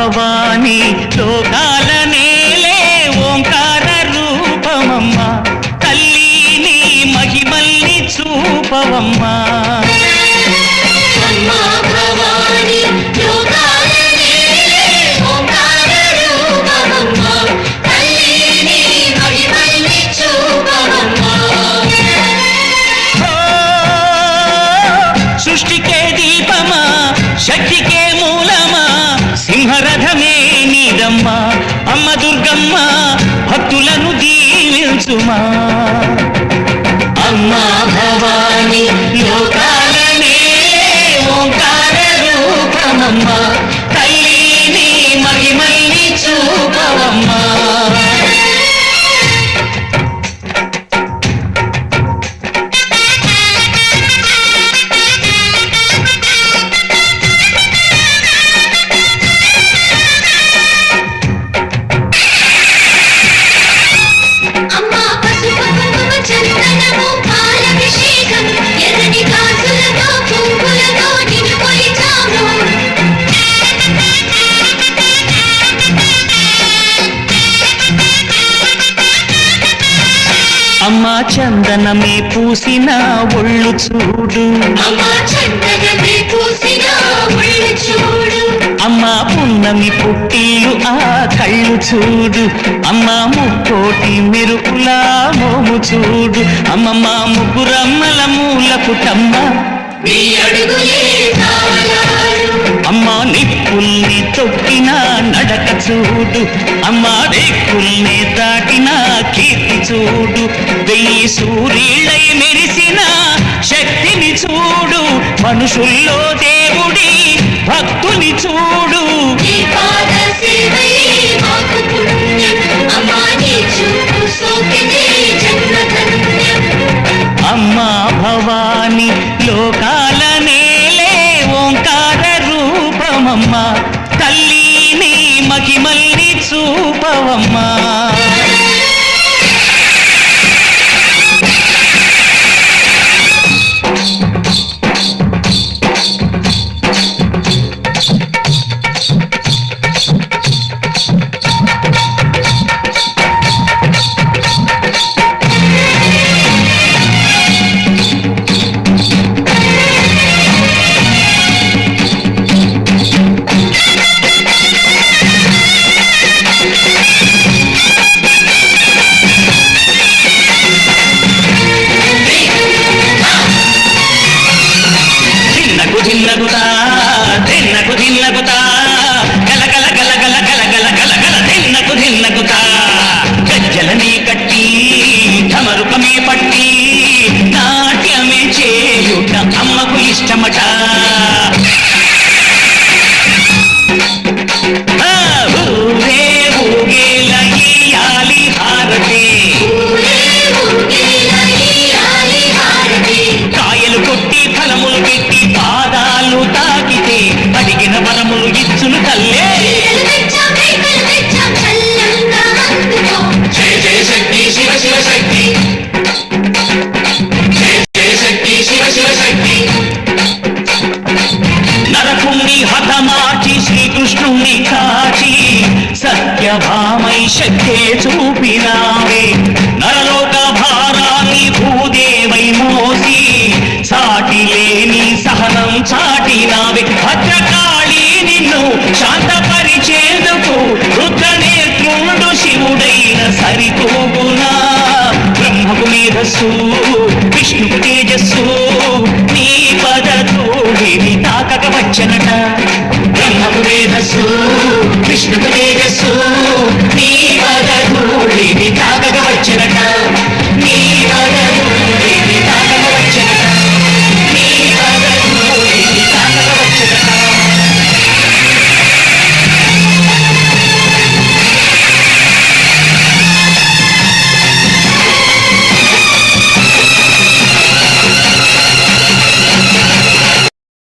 భవాని లోకాల నేలే ఓంకార రూపమమ్మా తల్లి నీ మహిమల్ని చూపవమ్మా సృష్టికే దీపమా శక్తికే మూలమా సింహరథమే నీదమ్మా అమ్మ దుర్గమ్మ భక్తులను దీవించుమా అమ్మా భవాని లోకాల నేలే ఓంకార రూపమమ్మా తల్లి నీ మహిమల్ని చూపవమ్మా అమ్మా చందనమే పూసిన ఒళ్ళు చూడు అమ్మా పున్నమి పుట్టిల్లు ఆ కళ్ళు చూడు అమ్మా ముక్కోటి మెరుపులా మోము చూడు అమ్మమ్మ ముగ్గురమ్మల మూల పుట్టమ్మ అమ్మా నిప్పుల్ని తొక్కిన నడక చూడు అమ్మా రేకుల్ని దాటిన కీర్తి చూడు వెయ్యి సూర్యులై మెరిసిన శక్తిని చూడు మనుషుల్లో దేవుడి భక్తుని చూడు అమ్మా భవాని లోకాల నేలే ఓంకార రూపమమ్మా తల్లి నీ మహిమల్ని చూపవమ్మా ధిన్నగుతా గల గల గల గల గల గల గల గల ధిన్నగుతా గజ్జలనే కట్టి ఢమరుకమే పట్టి నాట్యమే చేయుట అమ్మకు ఇష్టమట ఊరే ఊగేల ఇయ్యాలి హారతి కాయలు కొట్టి ఫలములు పెట్టి పాదాలు తాకితే అడిగిన వరములు ఇచ్చును తల్లే జయ జయ శక్తి శివ శివ శక్తి జయ జయ శక్తి శివ శివ శక్తి నరకుణ్ణి హతమార్చి శ్రీకృష్ణుణ్ణి కాచి సత్యభామై శక్తే చూపినావే నరలోక భారాన్ని భూదేవై మోసి సాటి లేని సహనం చాటినావే భద్రకాళి నిన్ను శాంతపరిచేందుకు రుద్రనేత్రుండు శివుడైన సరితూగునా బ్రహ్మకు మేధస్సు విష్ణుకు తేజస్సు నీ పదతోడిని తాకక వచ్చనట బ్రహ్మకు మేధస్సు విష్ణుకు తేజస్సు నీ పదతోడిని తాకక వచ్చనట